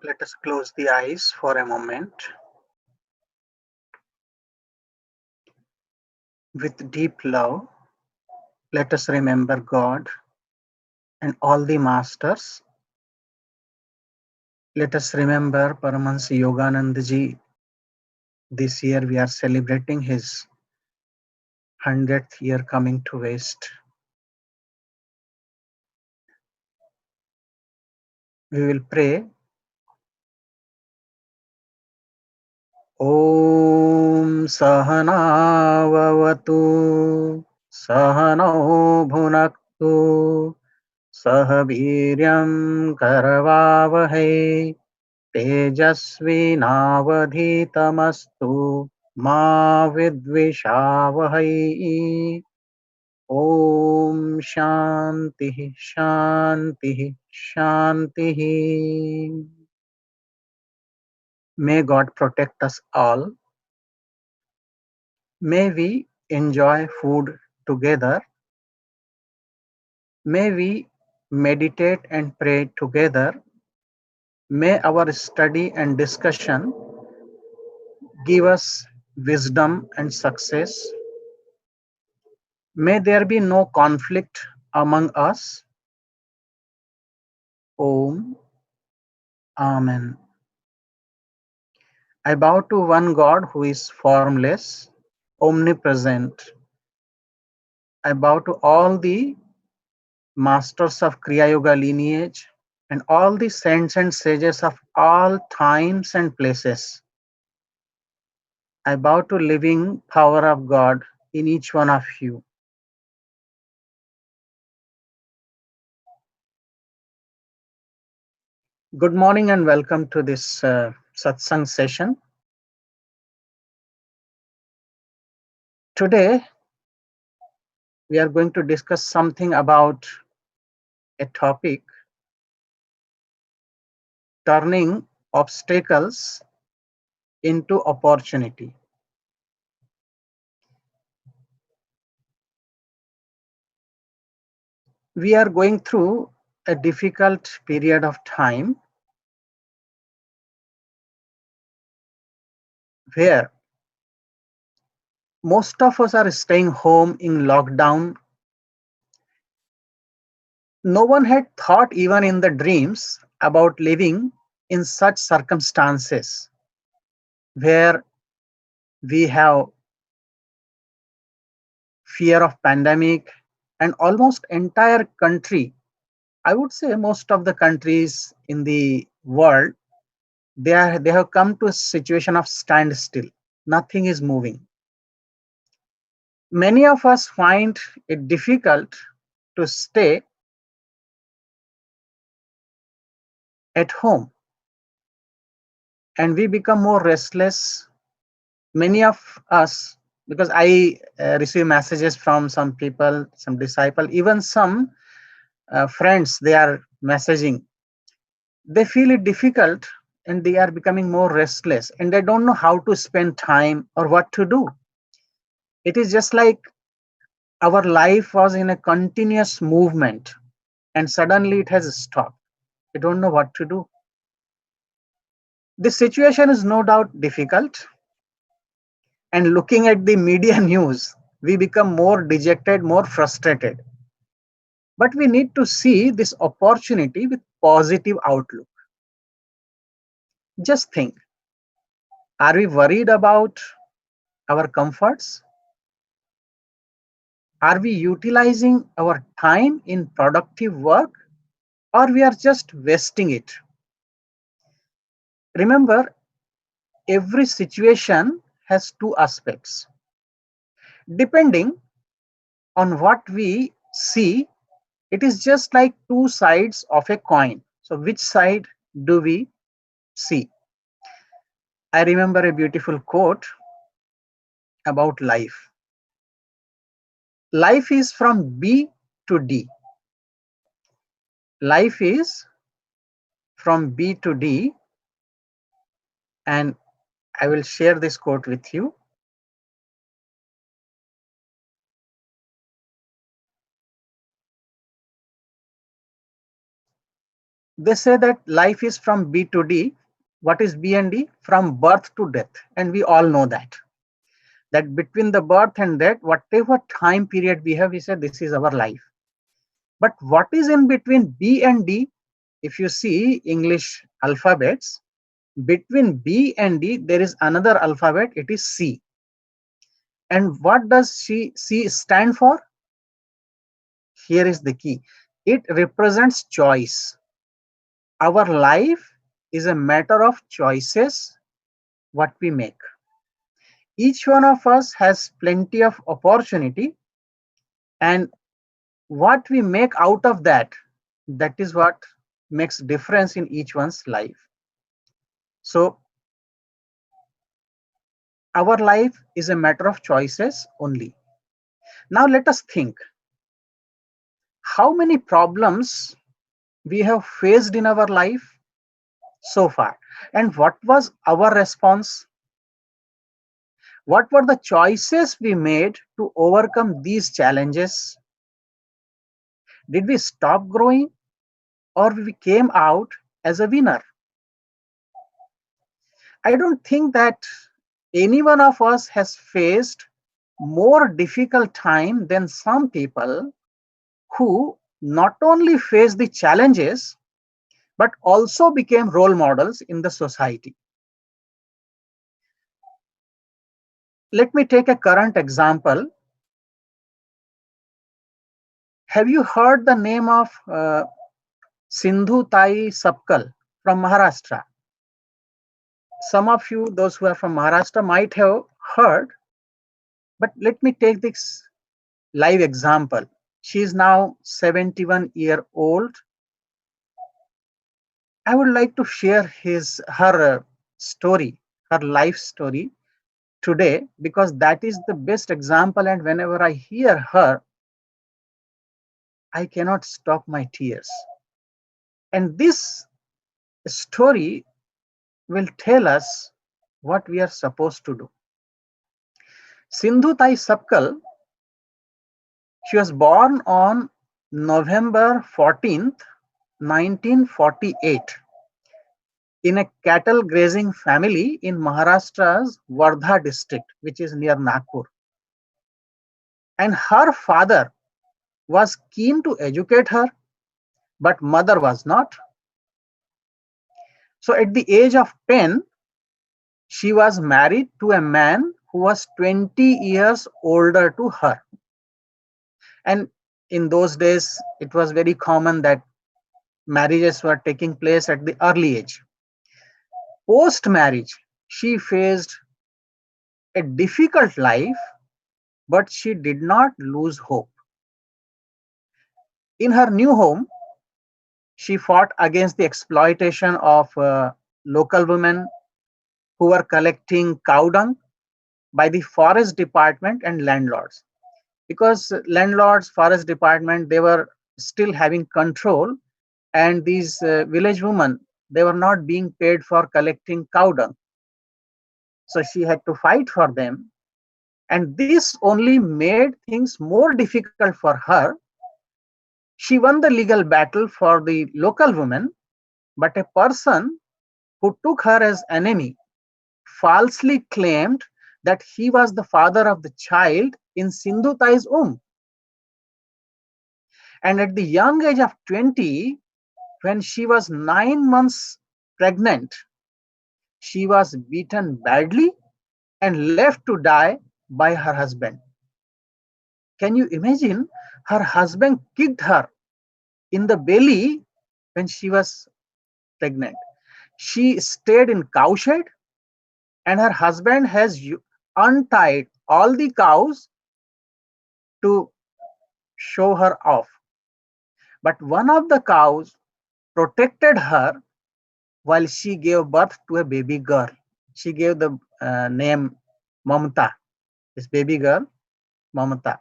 Let us close the eyes for a moment. With deep love, let us remember God and all the masters. Let us remember Paramahansa Yogananda ji. This year we are celebrating his 100th year coming to West. We will pray. Om Sahana Vavatu Sahano Bhunaktu Sah Viryam Karavavahe तेजस्विनावधीतमस्तु मा विद्विषावहै ॐ शान्तिः शान्तिः शान्तिः. May God protect us all. May we enjoy food together. May we meditate and pray together. May our study and discussion give us wisdom and success. May there be no conflict among us. Om. Amen. I bow to one God who is formless, omnipresent. I bow to all the masters of Kriya Yoga lineage and all the saints and sages of all times and places. I bow to living power of God in each one of you. Good morning and welcome to this satsang session. Today, we are going to discuss something about a topic: turning obstacles into opportunity. We are going through a difficult period of time where most of us are staying home in lockdown. No one had thought, even in the dreams, about living in such circumstances where we have fear of pandemic and almost entire country. I would say most of the countries in the world, they have come to a situation of standstill. Nothing is moving. Many of us find it difficult to stay at home and we become more restless. Many of us, because I receive messages from some people, some disciple, even some friends, they are messaging. They feel it difficult and they are becoming more restless and they don't know how to spend time or what to do. It is just like our life was in a continuous movement and suddenly it has stopped. We don't know what to do. This situation is no doubt difficult, and looking at the media news, we become more dejected, more frustrated. But we need to see this opportunity with positive outlook. Just think, are we worried about our comforts? Are we utilizing our time in productive work, or we are just wasting it? Remember, every situation has two aspects. Depending on what we see, it is just like two sides of a coin. So, which side do we see? I remember a beautiful quote about life. Life is from B to D. Life is from B to D, and I will share this quote with you. They say that life is from B to D. What is B and D? From birth to death. And we all know that between the birth and death, whatever time period we have, we say this is our life. But what is in between B and D? If you see English alphabets, between B and D, there is another alphabet, it is C. And what does C stand for? Here is the key. It represents choice. Our life is a matter of choices, what we make. Each one of us has plenty of opportunity, and what we make out of that, that is what makes difference in each one's life. So our life is a matter of choices only. Now let us think how many problems we have faced in our life so far, and what was our response. What were the choices we made to overcome these challenges? Did we stop growing, or we came out as a winner? I don't think that any one of us has faced more difficult time than some people who not only faced the challenges but also became role models in the society. Let me take a current example. Have you heard the name of Sindhu Tai Sapkal from Maharashtra? Some of you, those who are from Maharashtra, might have heard, but let me take this live example. She is now 71-year-old. I would like to share her story, her life story today, because that is the best example. And whenever I hear her, I cannot stop my tears. And this story will tell us what we are supposed to do. Sindhu Tai Sapkal, she was born on November 14th, 1948, in a cattle grazing family in Maharashtra's Wardha district, which is near Nagpur. And her father was keen to educate her, but mother was not. So at the age of 10, she was married to a man who was 20 years older to her. And in those days, it was very common that marriages were taking place at the early age. Post marriage, she faced a difficult life, but she did not lose hope. In her new home, she fought against the exploitation of local women who were collecting cow dung by the forest department and landlords. Because landlords, forest department, they were still having control, and these village women, they were not being paid for collecting cow dung. So she had to fight for them. And this only made things more difficult for her. She won the legal battle for the local women, but a person who took her as enemy falsely claimed that he was the father of the child in Sindhu Tai's womb. And at the young age of 20, when she was 9 months pregnant, she was beaten badly and left to die by her husband. Can you imagine? Her husband kicked her in the belly when she was pregnant. She stayed in cowshed, and her husband has untied all the cows to show her off. But one of the cows protected her while she gave birth to a baby girl. She gave the name Mamata, this baby girl, Mamata.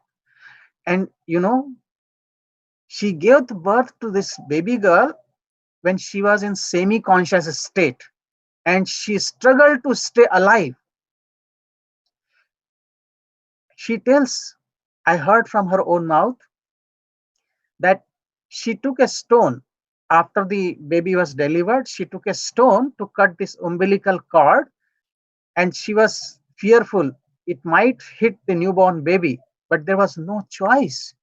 And she gave birth to this baby girl when she was in semi conscious state, and she struggled to stay alive. She tells, I heard from her own mouth, that she took a stone After the baby was delivered, she took a stone to cut this umbilical cord, and she was fearful it might hit the newborn baby, but there was no choice.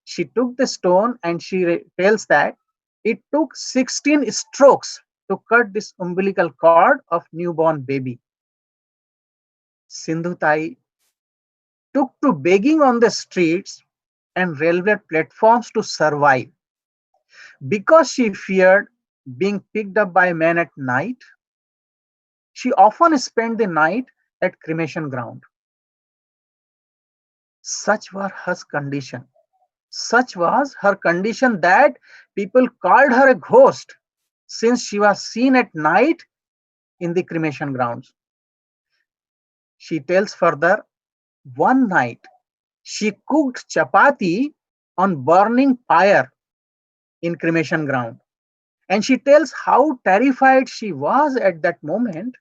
She took the stone, and she tells that it took 16 strokes to cut this umbilical cord of newborn baby. Sindhutai took to begging on the streets and railway platforms to survive. Because she feared being picked up by men at night, she often spent the night at cremation ground. Such was her condition. Such was her condition that people called her a ghost, since she was seen at night in the cremation grounds. She tells further, one night she cooked chapati on burning pyre in cremation ground. And she tells how terrified she was at that moment,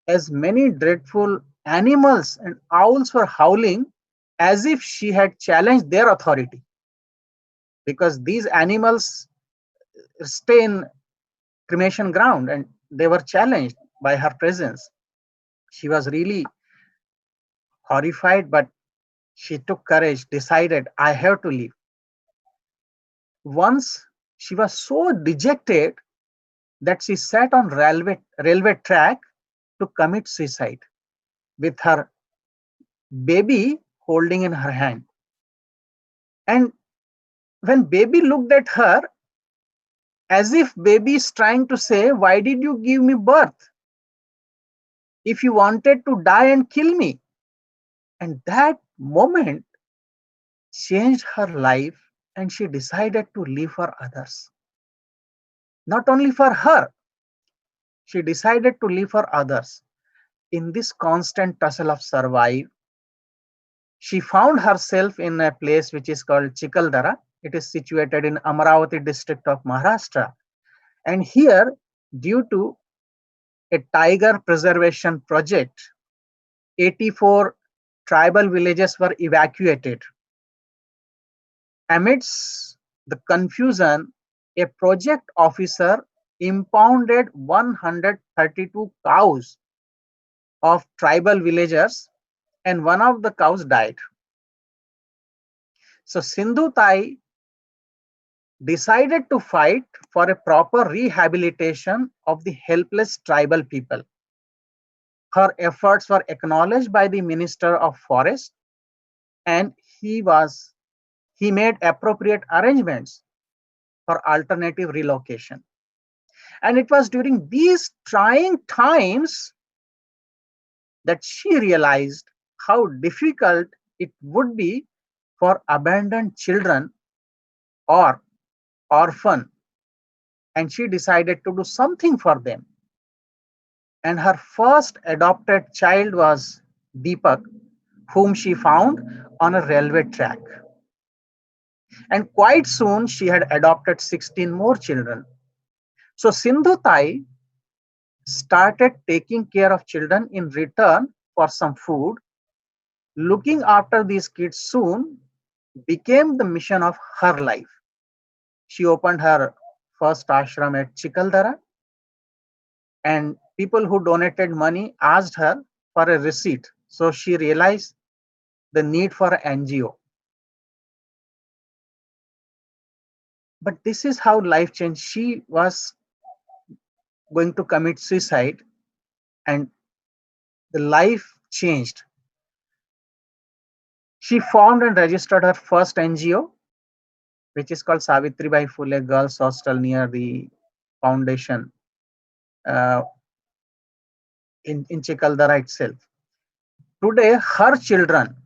as many dreadful animals and owls were howling as if she had challenged their authority. Because these animals stay in cremation ground and they were challenged by her presence. She was really horrified, but she took courage, decided, I have to leave. Once she was so dejected that she sat on railway track to commit suicide with her baby holding in her hand. And when baby looked at her, as if baby is trying to say, why did you give me birth if you wanted to die and kill me? And that moment changed her life, and she decided to live for others. Not only for her, she decided to live for others. In this constant tussle of survive, she found herself in a place which is called Chikaldara. It is situated in Amaravati district of Maharashtra. And here, due to a tiger preservation project, 84 tribal villages were evacuated. Amidst the confusion, a project officer impounded 132 cows of tribal villagers, and one of the cows died. So Sindhu Tai decided to fight for a proper rehabilitation of the helpless tribal people. Her efforts were acknowledged by the Minister of Forest, and he made appropriate arrangements for alternative relocation. And it was during these trying times that she realized how difficult it would be for abandoned children or orphan, and she decided to do something for them. And her first adopted child was Deepak, whom she found on a railway track. And quite soon she had adopted 16 more children. So Sindhu Tai started taking care of children in return for some food. Looking after these kids soon became the mission of her life. She opened her first ashram at Chikaldara, and people who donated money asked her for a receipt. So she realized the need for an NGO. But this is how life changed. She was going to commit suicide, and the life changed. She formed and registered her first NGO, which is called Savitribai Phule Girls Hostel near the foundation uh, in Chikaldara itself. Today, her children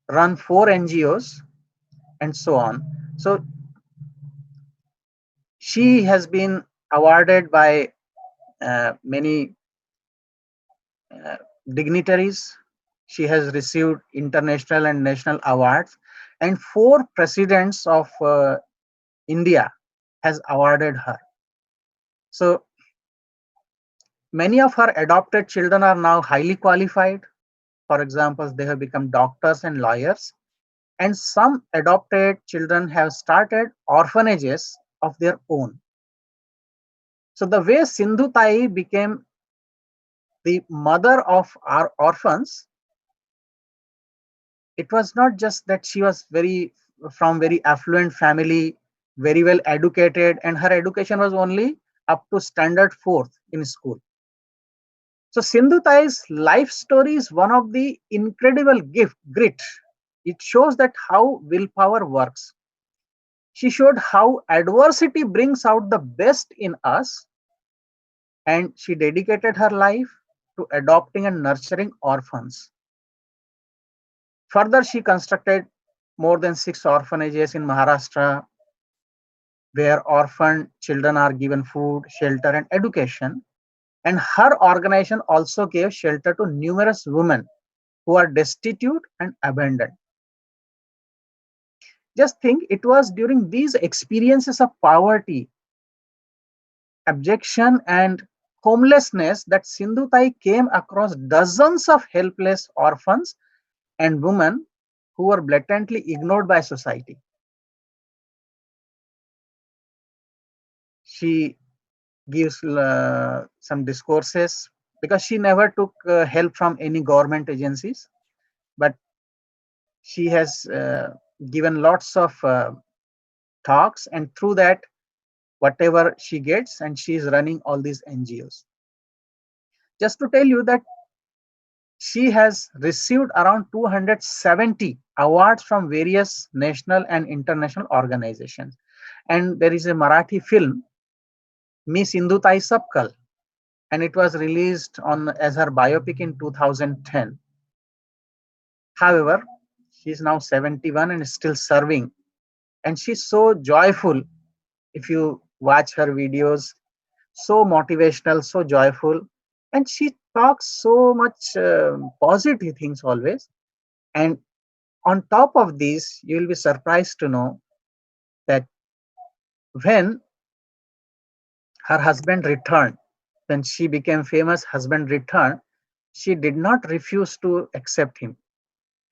run 4 NGOs and so on. So she has been awarded by many uh, dignitaries. She has received international and national awards, and 4 presidents of India has awarded her. So many of her adopted children are now highly qualified. For example, they have become doctors and lawyers, And some adopted children have started orphanages of their own. So the way Sindhu Tai became the mother of our orphans, it was not just that she was very affluent family, very well educated, and her education was only up to standard fourth in school. So Sindhu Tai's life story is one of the incredible grit. It shows that how willpower works. She showed how adversity brings out the best in us, and she dedicated her life to adopting and nurturing orphans. Further, she constructed more than 6 orphanages in Maharashtra where orphan children are given food, shelter, and education. And her organization also gave shelter to numerous women who are destitute and abandoned. Just think, it was during these experiences of poverty, abjection, and homelessness that Sindhu Tai came across dozens of helpless orphans and women who were blatantly ignored by society. She gives some discourses because she never took help from any government agencies, but she has given lots of talks, and through that, whatever she gets, and she is running all these NGOs. Just to tell you that she has received around 270 awards from various national and international organizations. And there is a Marathi film, Mi Sindhutai Sapkal, and it was released on as her biopic in 2010. However, she is now 71 and is still serving. And she's so joyful if you watch her videos, so motivational, so joyful. And she talks so much positive things always. And on top of this, you will be surprised to know that when her husband returned, when she became famous, husband returned, she did not refuse to accept him.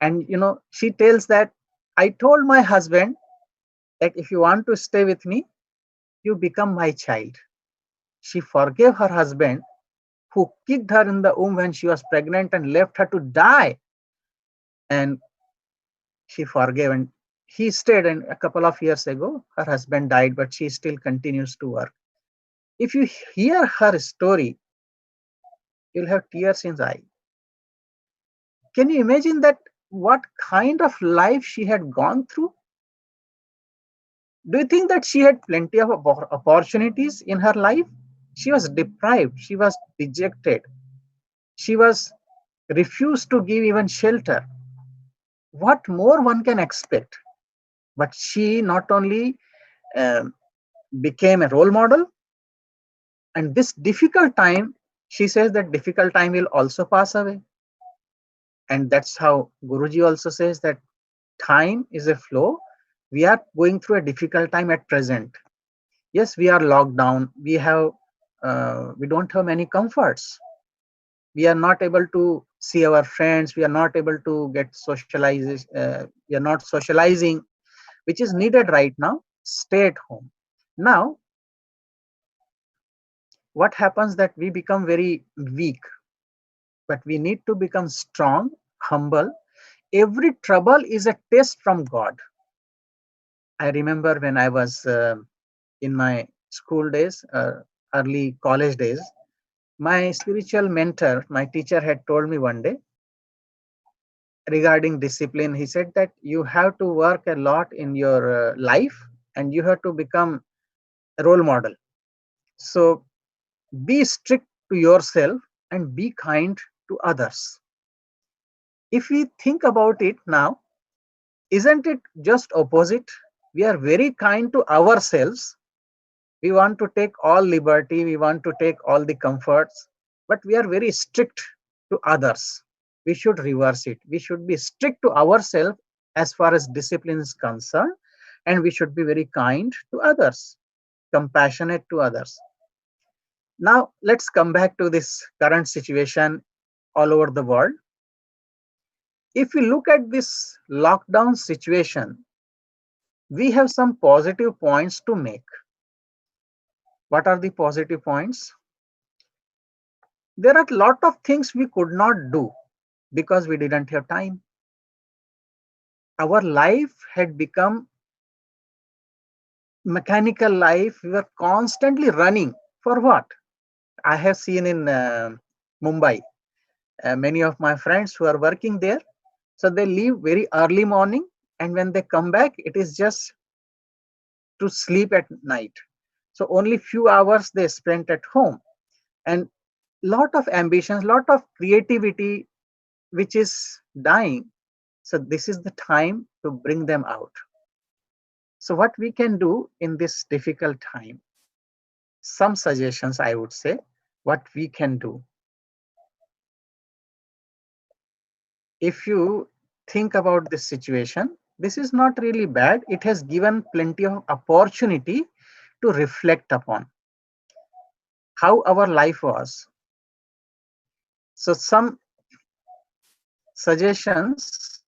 And she tells that I told my husband that if you want to stay with me, you become my child. She forgave her husband who kicked her in the womb when she was pregnant and left her to die. And she forgave, and he stayed. And a couple of years ago, her husband died, but she still continues to work. If you hear her story, you'll have tears in the eye. Can you imagine that what kind of life she had gone through? Do you think that she had plenty of opportunities in her life? She was deprived, she was dejected, she was refused to give even shelter. What more one can expect? But she not only um, became a role model, and this difficult time, she says that difficult time will also pass away. And that's how Guruji also says that time is a flow. We are going through a difficult time at present. Yes, we are locked down. We don't have many comforts. We are not able to see our friends. We are not able to get socialized. We are not socializing, which is needed right now. Stay at home. Now, what happens that we become very weak, but we need to become strong, humble. Every trouble is a test from God. I remember when I was in my school days, early college days, my spiritual mentor, my teacher had told me one day regarding discipline. He said that you have to work a lot in your life and you have to become a role model. So be strict to yourself and be kind to others. If we think about it now, isn't it just opposite? We are very kind to ourselves. We want to take all liberty, we want to take all the comforts, but we are very strict to others. We should reverse it. We should be strict to ourselves as far as discipline is concerned, and we should be very kind to others, compassionate to others. Now, let's come back to this current situation all over the world. If we look at this lockdown situation, we have some positive points to make. What are the positive points? There are a lot of things we could not do because we didn't have time. Our life had become mechanical life. We were constantly running for what? I have seen in Mumbai, many of my friends who are working there. So they leave very early morning, and when they come back, it is just to sleep at night. So only few hours they spent at home, and lot of ambitions, lot of creativity, which is dying. So this is the time to bring them out. So what we can do in this difficult time? Some suggestions I would say what we can do. If you think about this situation, this is not really bad. It has given plenty of opportunity to reflect upon how our life was. So some suggestions,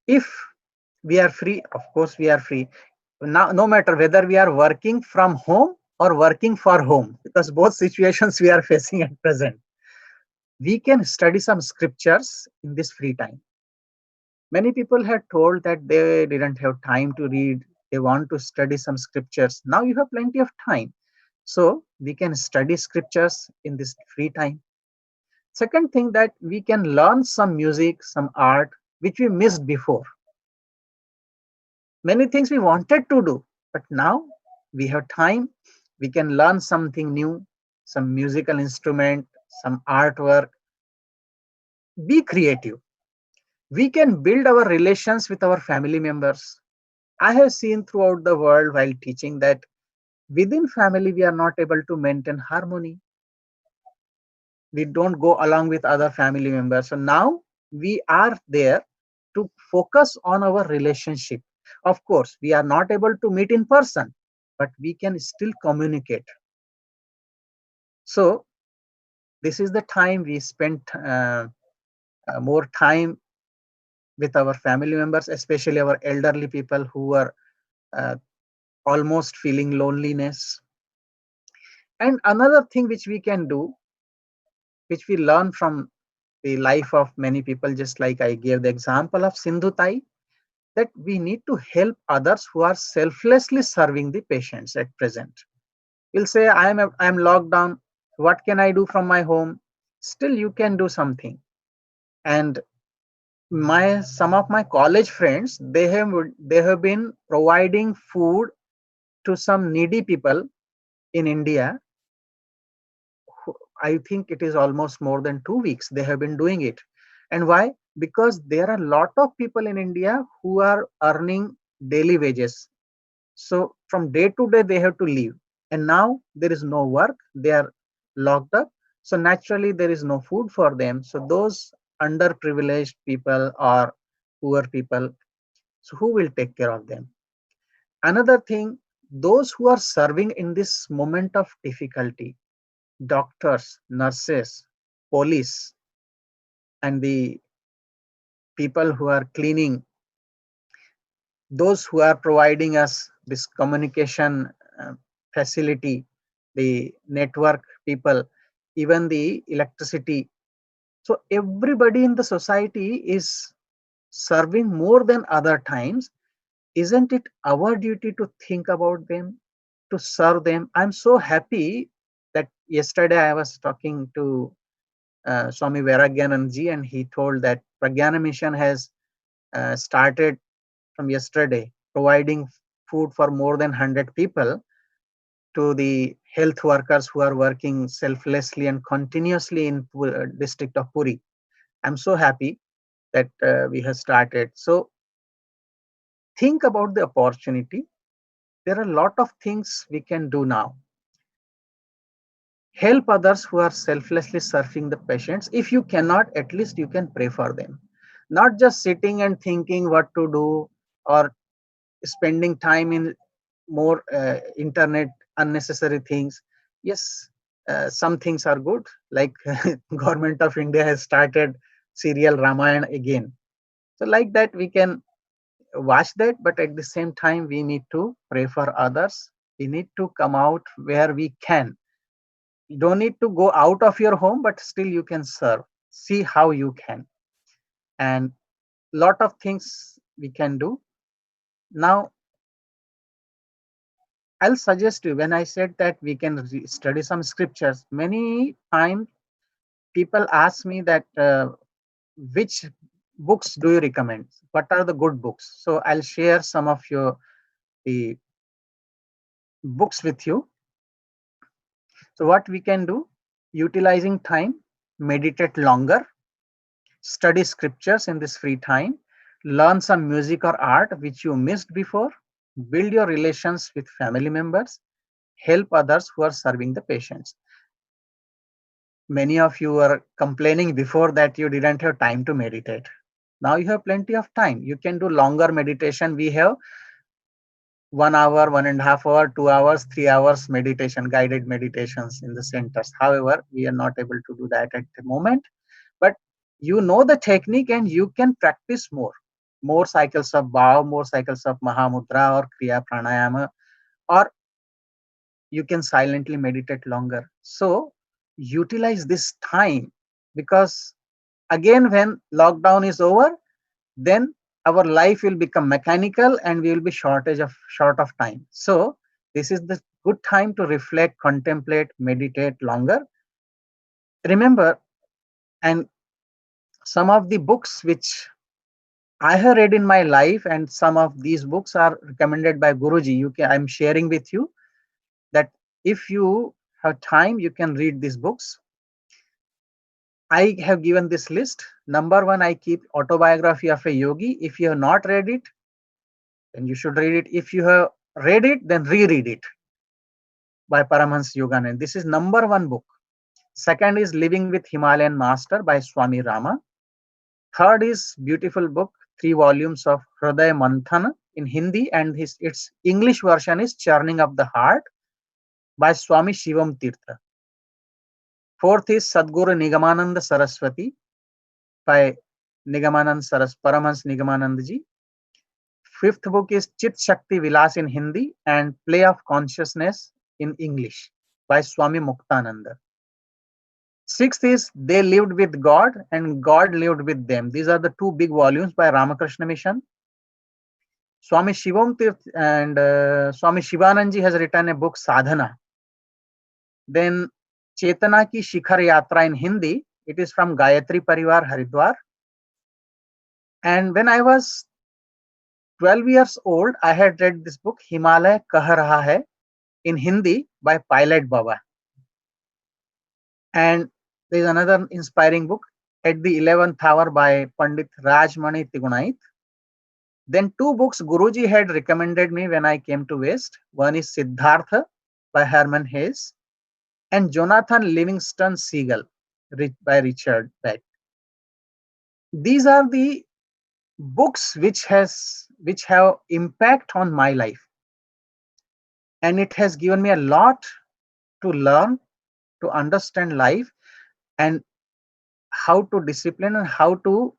if we are free, of course we are free. Now, no matter whether we are working from home or working for home, because both situations we are facing at present, we can study some scriptures in this free time. Many people had told that they didn't have time to read, they want to study some scriptures. Now you have plenty of time. So we can study scriptures in this free time. Second thing, that we can learn some music, some art, which we missed before. Many things we wanted to do, but now we have time. We can learn something new, some musical instrument, some artwork. Be creative. We can build our relations with our family members. I have seen throughout the world while teaching that within family we are not able to maintain harmony. We don't go along with other family members. So now we are there to focus on our relationship. Of course, we are not able to meet in person, but we can still communicate. So this is the time we spent more time with our family members, especially our elderly people who are uh, almost feeling loneliness. And another thing which we can do, which we learn from the life of many people, just like I gave the example of Sindhu Tai, that we need to help others who are selflessly serving the patients at present. You'll say, I am locked down. What can I do from my home? Still, you can do something. And my some of my college friends, they have been providing food to some needy people in India. I think it is almost more than 2 weeks they have been doing it. And why? Because there are a lot of people in India who are earning daily wages. So from day to day, they have to leave. And now there is no work, they are locked up. So naturally, there is no food for them. So those underprivileged people or poor people, so who will take care of them? Another thing, those who are serving in this moment of difficulty, doctors, nurses, police, and the people who are cleaning, those who are providing us this communication uh, facility, the network people, even the electricity. So everybody in the society is serving more than other times. Isn't it our duty to think about them, to serve them? I'm so happy that yesterday I was talking to Swami Vairagyananji, and he told that Pragyana Mission has started from yesterday, providing food for more than 100 people to the health workers who are working selflessly and continuously in district of Puri. I'm so happy that we have started. So think about the opportunity. There are a lot of things we can do now. Help others who are selflessly serving the patients. If you cannot, at least you can pray for them. Not just sitting and thinking what to do, or spending time in more internet unnecessary things. Yes, some things are good, like government of India has started serial Ramayana again. So like that we can watch that, but at the same time we need to pray for others. We need to come out where we can. You don't need to go out of your home, but still you can serve. See how you can. And lot of things we can do. Now I'll suggest you, when I said that we can study some scriptures, many times people ask me that which books do you recommend? What are the good books? So I'll share some of your the books with you. So what we can do, utilizing time, meditate longer, study scriptures in this free time, learn some music or art which you missed before, build your relations with family members, help others who are serving the patients. Many of you were complaining before that you didn't have time to meditate. Now you have plenty of time. You can do longer meditation. We have 1 hour, 1.5 hour, 2 hours, 3 hours meditation, guided meditations in the centers. However, we are not able to do that at the moment. But you know the technique and you can practice more. More cycles of Bhav, more cycles of Mahamudra or Kriya Pranayama, or you can silently meditate longer. So utilize this time, because again when lockdown is over, then our life will become mechanical and we will be short of time. So this is the good time to reflect, contemplate, meditate longer. Remember, and some of the books which I have read in my life, and some of these books are recommended by Guruji. I'm sharing with you that if you have time, you can read these books. I have given this list. Number one, I keep Autobiography of a Yogi. If you have not read it, then you should read it. If you have read it, then reread it, by Paramhans Yoganand. This is number one book. Second is Living with Himalayan Master by Swami Rama. Third is beautiful book, 3 volumes of Hriday Manthan in Hindi, and its English version is Churning of the Heart by Swami Shivam Tirtha. Fourth is Sadguru Nigamananda Saraswati by Paramhans Nigamanand ji. Fifth book is Chit Shakti Vilas in Hindi and Play of Consciousness in English by Swami Muktananda. Sixth is They Lived with God and God Lived with Them. These are the 2 big volumes by Ramakrishna Mission. Swami Shivam Tirth and Swami Shivananji has written a book, Sadhana. Then Chetana Ki Shikhar Yatra in Hindi. It is from Gayatri Parivar, Haridwar. And when I was 12 years old, I had read this book, Himalaya Kah Raha Hai, in Hindi by Pilot Baba. And there is another inspiring book, At the 11th Hour by Pandit Rajmani Tigunait. Then 2 books Guruji had recommended me when I came to West. One is Siddhartha by Herman Hesse and Jonathan Livingston Seagull by Richard Beck. These are the books which have impact on my life, and it has given me a lot to learn, to understand life, and how to discipline and how to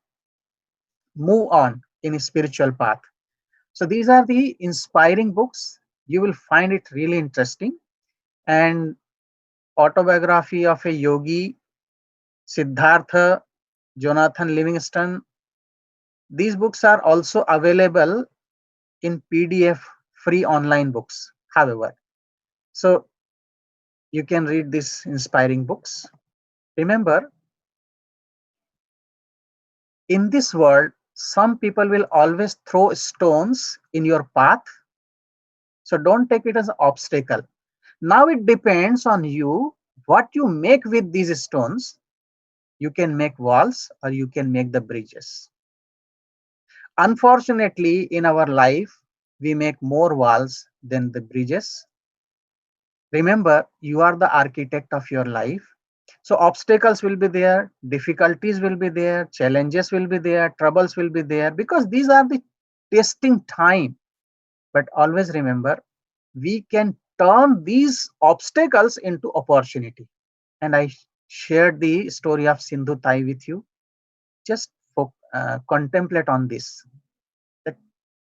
move on in a spiritual path. So these are the inspiring books. You will find it really interesting. And Autobiography of a Yogi, Siddhartha, Jonathan Livingston, these books are also available in PDF, free online books, however. So you can read these inspiring books. Remember, in this world, some people will always throw stones in your path. So don't take it as an obstacle. Now it depends on you what you make with these stones. You can make walls or you can make the bridges. Unfortunately, in our life, we make more walls than the bridges. Remember, you are the architect of your life. So obstacles will be there, difficulties will be there, challenges will be there, troubles will be there, because these are the testing time. But always remember, we can turn these obstacles into opportunity. And I shared the story of Sindhu Tai with you. just contemplate on this, that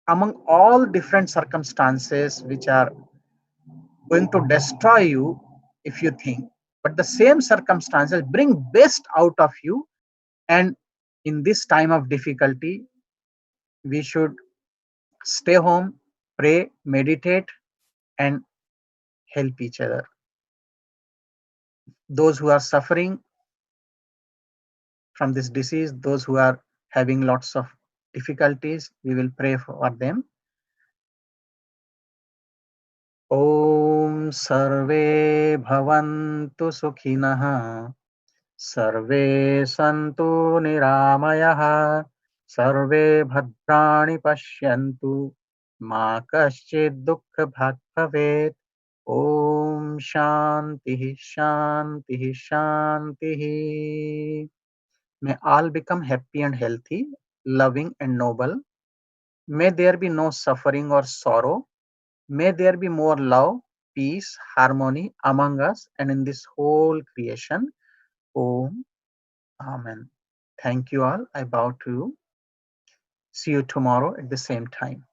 among all different circumstances which are going to destroy you, if you think, but the same circumstances bring best out of you. And in this time of difficulty, we should stay home, pray, meditate, and help each other. Those who are suffering from this disease, those who are having lots of difficulties, we will pray for them. Om Sarve Bhavantu Sukhinah, Sarve Santu Niramayah, Sarve Bhadrani Pashyantu, Ma Kaschid Dukkha Bhag Bhavet. Om Shanti Shanti Shanti. May all become happy and healthy, loving and noble. May there be no suffering or sorrow. May there be more love, peace, harmony among us and in this whole creation. Om. Amen. Thank you all. I bow to you. See you tomorrow at the same time.